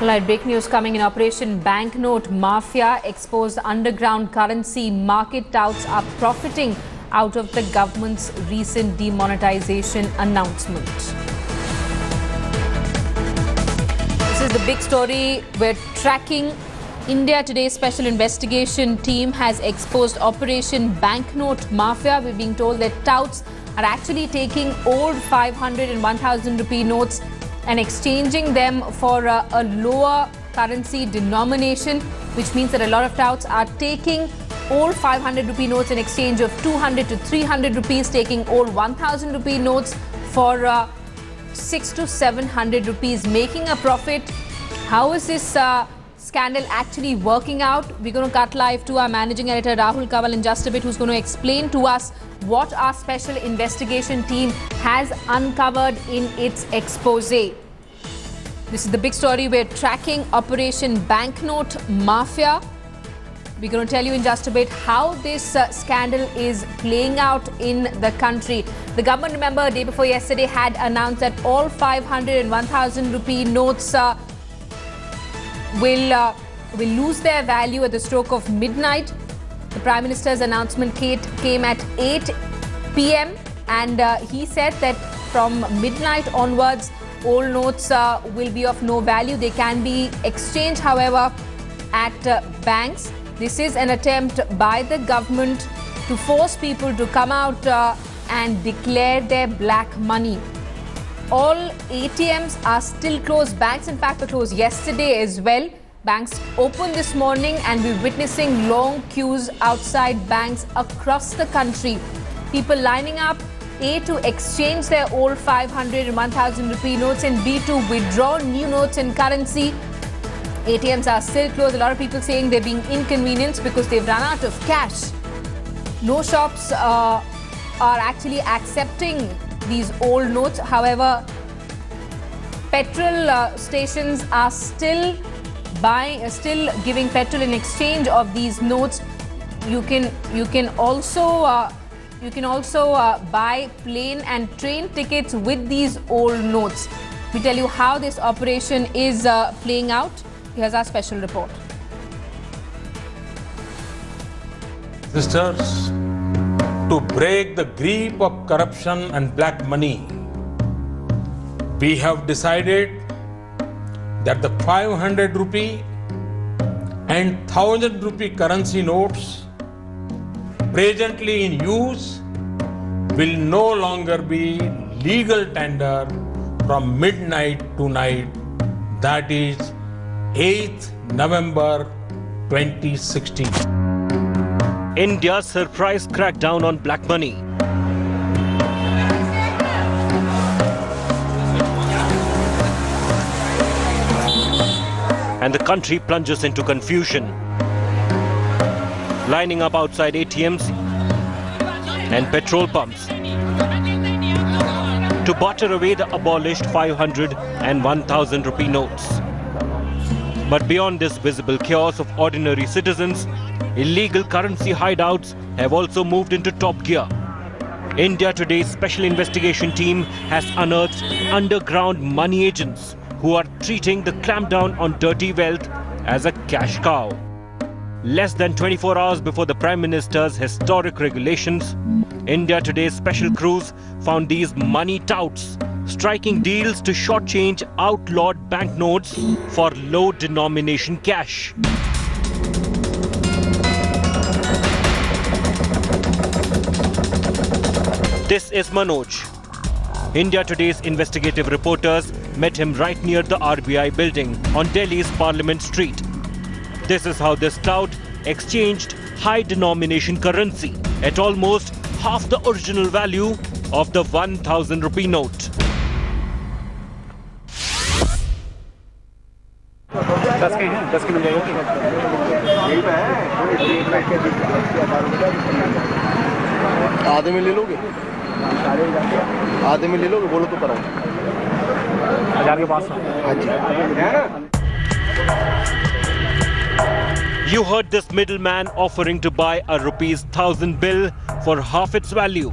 Right, breaking news coming in. Operation Banknote Mafia exposed underground currency market. Touts are profiting out of the government's recent demonetization announcement. This is the big story we're tracking. India Today's special investigation team has exposed Operation Banknote Mafia. We're being told that touts are actually taking old 500 and 1000 rupee notes and exchanging them for a lower currency denomination, which means that a lot of touts are taking old 500 rupee notes in exchange of 200 to 300 rupees, taking old 1000 rupee notes for 600 to 700 rupees, making a profit. How is this scandal actually working out? We're going to cut live to our managing editor Rahul Kaval in just a bit, who's going to explain to us what our special investigation team has uncovered in its expose. This is the big story we're tracking, Operation Banknote Mafia. We're going to tell you in just a bit how this scandal is playing out in the country. The government, remember, day before yesterday had announced that all 500 and 1000 rupee notes will lose their value at the stroke of midnight. The Prime Minister's announcement came at 8 p.m. and he said that from midnight onwards, old notes will be of no value. They can be exchanged, however, at banks. This is an attempt by the government to force people to come out and declare their black money. All ATMs are still closed. Banks, in fact, were closed yesterday as well. Banks opened this morning and we're witnessing long queues outside banks across the country. People lining up, A, to exchange their old 500 and 1000 rupee notes, and B, to withdraw new notes in currency. ATMs are still closed. A lot of people saying they're being inconvenienced because they've run out of cash. No shops are actually accepting these old notes. However, petrol stations are still giving petrol in exchange of these notes. You can also buy plane and train tickets with these old notes. We tell you how this operation is playing out. Here's our special report. Sisters, to break the grip of corruption and black money, we have decided that the 500 rupee and 1000 rupee currency notes presently in use will no longer be legal tender from midnight to night, that is 8th November 2016. India's surprise crackdown on black money. And the country plunges into confusion, lining up outside ATMs and petrol pumps to barter away the abolished 500 and 1000 rupee notes. But beyond this visible chaos of ordinary citizens, illegal currency hideouts have also moved into top gear. India Today's special investigation team has unearthed underground money agents who are treating the clampdown on dirty wealth as a cash cow. Less than 24 hours before the Prime Minister's historic regulations, India Today's special crews found these money touts striking deals to shortchange outlawed banknotes for low denomination cash. This is Manoj. India Today's investigative reporters met him right near the RBI building on Delhi's Parliament Street. This is how this tout exchanged high denomination currency at almost half the original value of the 1000 rupee note. आधे में ले लोगे बोलो तो कराओ 1000 के पास You heard this middleman offering to buy a rupees 1000 bill for half its value.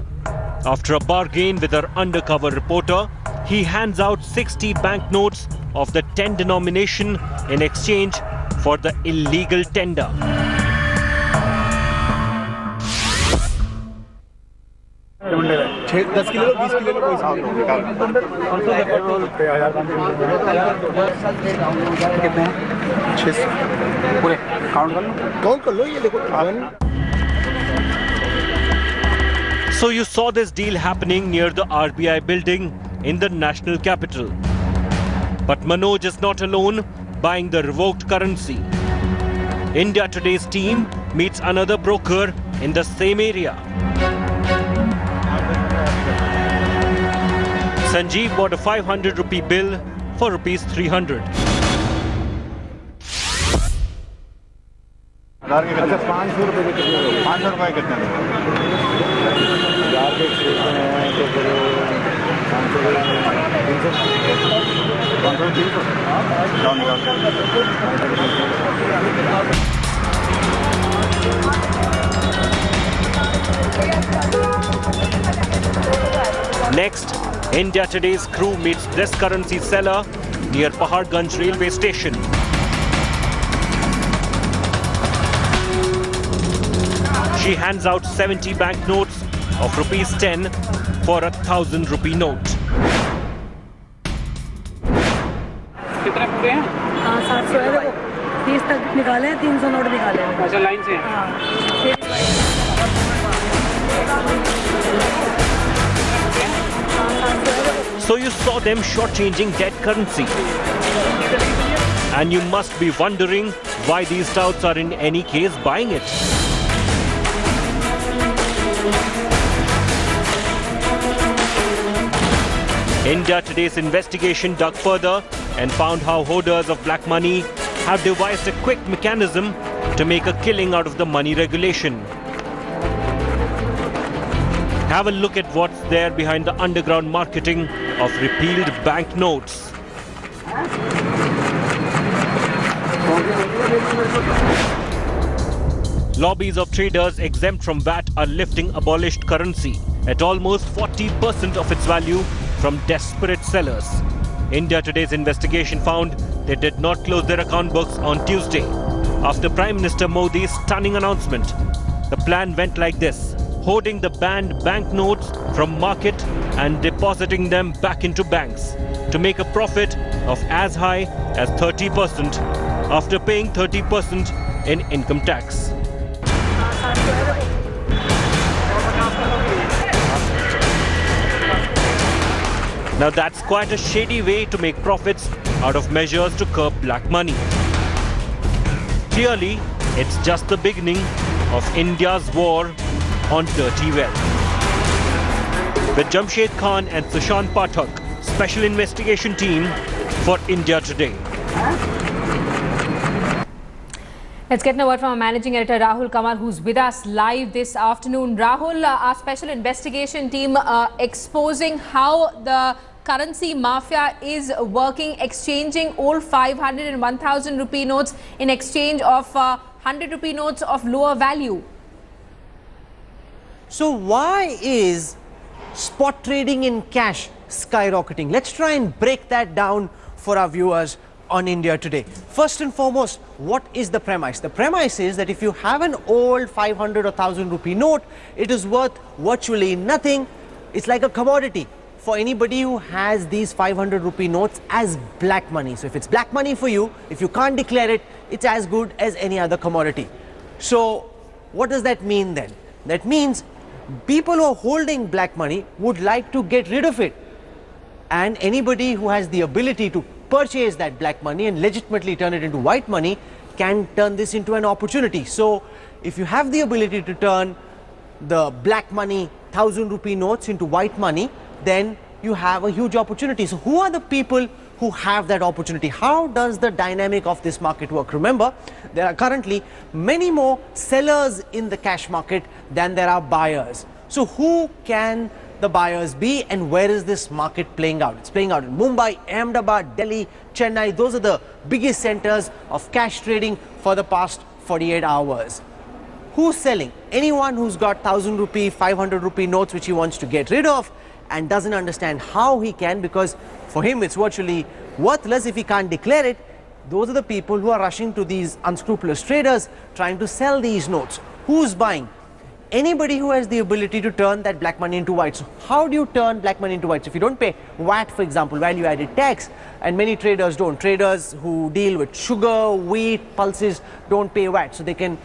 After a bargain with our undercover reporter, he hands out 60 banknotes of the 10 denomination in exchange for the illegal tender. दस kilo 20 kilo कोई कितने 600 पूरे count कर लो ये देखो। So you saw this deal happening near the RBI building in the national capital. But Manoj is not alone buying the revoked currency. India Today's team meets another broker in the same area. Sanjeev bought a 500 rupee bill for rupees 300. अच्छा 500 रुपए के 500 रुपए कितने Next, India Today's crew meets this currency seller near Paharganj railway station. She hands out 70 banknotes of rupees 10 for a 1,000 rupee note. कितने पूरे हैं? 700 है देखो 30 तक निकाले 300 नोट निकाले। अच्छा लाइन से So you saw them shortchanging dead currency. And you must be wondering why these touts are in any case buying it. India Today's investigation dug further and found how hoarders of black money have devised a quick mechanism to make a killing out of the money regulation. Have a look at what's there behind the underground marketing of repealed banknotes. Lobbies of traders exempt from VAT are lifting abolished currency at almost 40% of its value from desperate sellers. India Today's investigation found they did not close their account books on Tuesday. After Prime Minister Modi's stunning announcement, the plan went like this: hoarding the banned banknotes from market and depositing them back into banks to make a profit of as high as 30% after paying 30% in income tax. Now that's quite a shady way to make profits out of measures to curb black money. Clearly, it's just the beginning of India's war on dirty wealth. With Jamshed Khan and Sushant Pathak, Special Investigation Team for India Today. Let's get a word from our managing editor Rahul Kumar, who's with us live this afternoon. Rahul, our special investigation team exposing how the currency mafia is working, exchanging old 500 and 1,000 rupee notes in exchange of 100 rupee notes of lower value. So why is spot trading in cash skyrocketing? Let's try and break that down for our viewers on India Today. First and foremost, what is the premise? The premise is that if you have an old 500 or 1,000 rupee note, it is worth virtually nothing. It's like a commodity for anybody who has these 500 rupee notes as black money. So if it's black money for you, if you can't declare it, it's as good as any other commodity. So what does that mean then? That means people who are holding black money would like to get rid of it. And anybody who has the ability to purchase that black money and legitimately turn it into white money can turn this into an opportunity. So if you have the ability to turn the black money 1,000 rupee notes into white money, then you have a huge opportunity. So who are the people who have that opportunity? How does the dynamic of this market work? Remember, there are currently many more sellers in the cash market than there are buyers. So who can the buyers be, and where is this market playing out? It's playing out in Mumbai, Ahmedabad, Delhi, Chennai. Those are the biggest centers of cash trading for the past 48 hours. Who's selling? Anyone who's got 1,000 rupee, 500 rupee notes which he wants to get rid of, and doesn't understand how he can, because for him it's virtually worthless if he can't declare it. Those are the people who are rushing to these unscrupulous traders trying to sell these notes. Who's buying? Anybody who has the ability to turn that black money into white. So how do you turn black money into white? So if you don't pay VAT, for example, value added tax, and many traders don't. Traders who deal with sugar, wheat, pulses don't pay VAT. So they can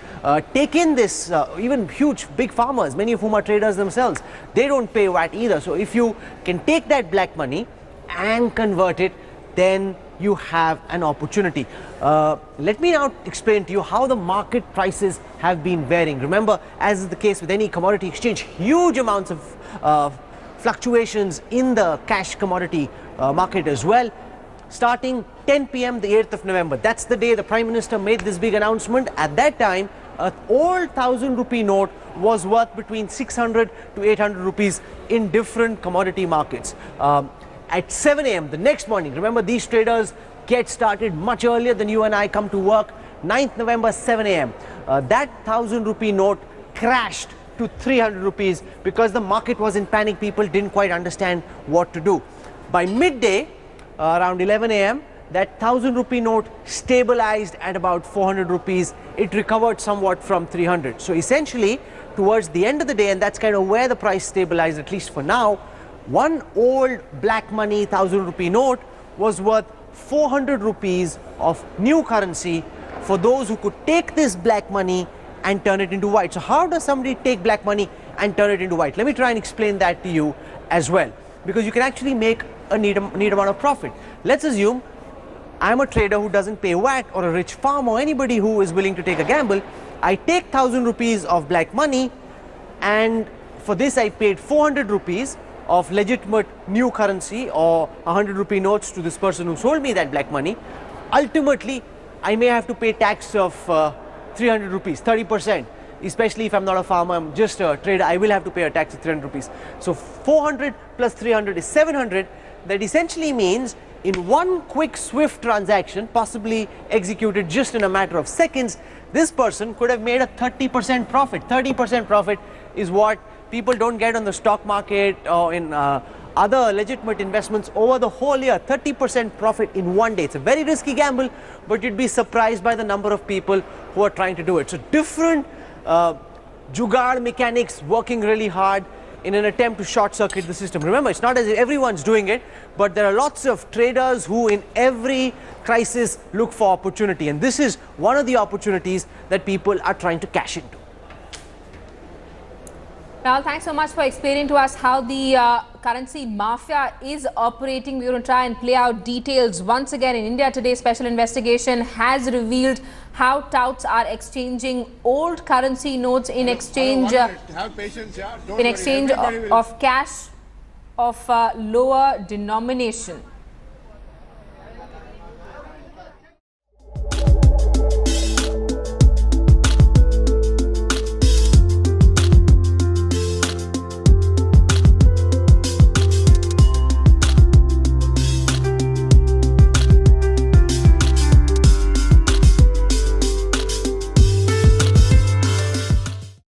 take in this, even huge, big farmers, many of whom are traders themselves, they don't pay VAT either. So if you can take that black money and convert it, then you have an opportunity. Let me now explain to you how the market prices have been varying. Remember, as is the case with any commodity exchange, huge amounts of fluctuations in the cash commodity market as well. Starting 10 p.m. the 8th of November, that's the day the Prime Minister made this big announcement. At that time, an old 1,000 rupee note was worth between 600 to 800 rupees in different commodity markets. At 7 a.m. the next morning, remember these traders get started much earlier than you and I come to work, 9th November 7 a.m. That 1,000 rupee note crashed to 300 rupees because the market was in panic. People didn't quite understand what to do. By midday, around 11 a.m., that 1,000 rupee note stabilized at about 400 rupees. It recovered somewhat from 300. So essentially, towards the end of the day, and that's kind of where the price stabilized, at least for now, one old black money 1,000 rupee note was worth 400 rupees of new currency for those who could take this black money and turn it into white. So how does somebody take black money and turn it into white? Let me try and explain that to you as well, because you can actually make a neat amount of profit. Let's assume I'm a trader who doesn't pay VAT, or a rich farmer, or anybody who is willing to take a gamble. I take 1,000 rupees of black money, and for this I paid 400 rupees of legitimate new currency or 100 rupee notes to this person who sold me that black money. Ultimately, I may have to pay tax of 300 rupees, 30%. Especially if I'm not a farmer, I'm just a trader, I will have to pay a tax of 300 rupees. So 400 plus 300 is 700. That essentially means in one quick, swift transaction, possibly executed just in a matter of seconds, this person could have made a 30% profit. 30% profit is what people don't get on the stock market or in other legitimate investments over the whole year. 30% profit in one day. It's a very risky gamble, but you'd be surprised by the number of people who are trying to do it. So different jugaad mechanics working really hard in an attempt to short circuit the system. Remember, it's not as if everyone's doing it, but there are lots of traders who in every crisis look for opportunity, and this is one of the opportunities that people are trying to cash into. Rahul, thanks so much for explaining to us how the currency mafia is operating. We're going to try and play out details once again. In India Today, special investigation has revealed how touts are exchanging old currency notes in exchange of cash of lower denomination.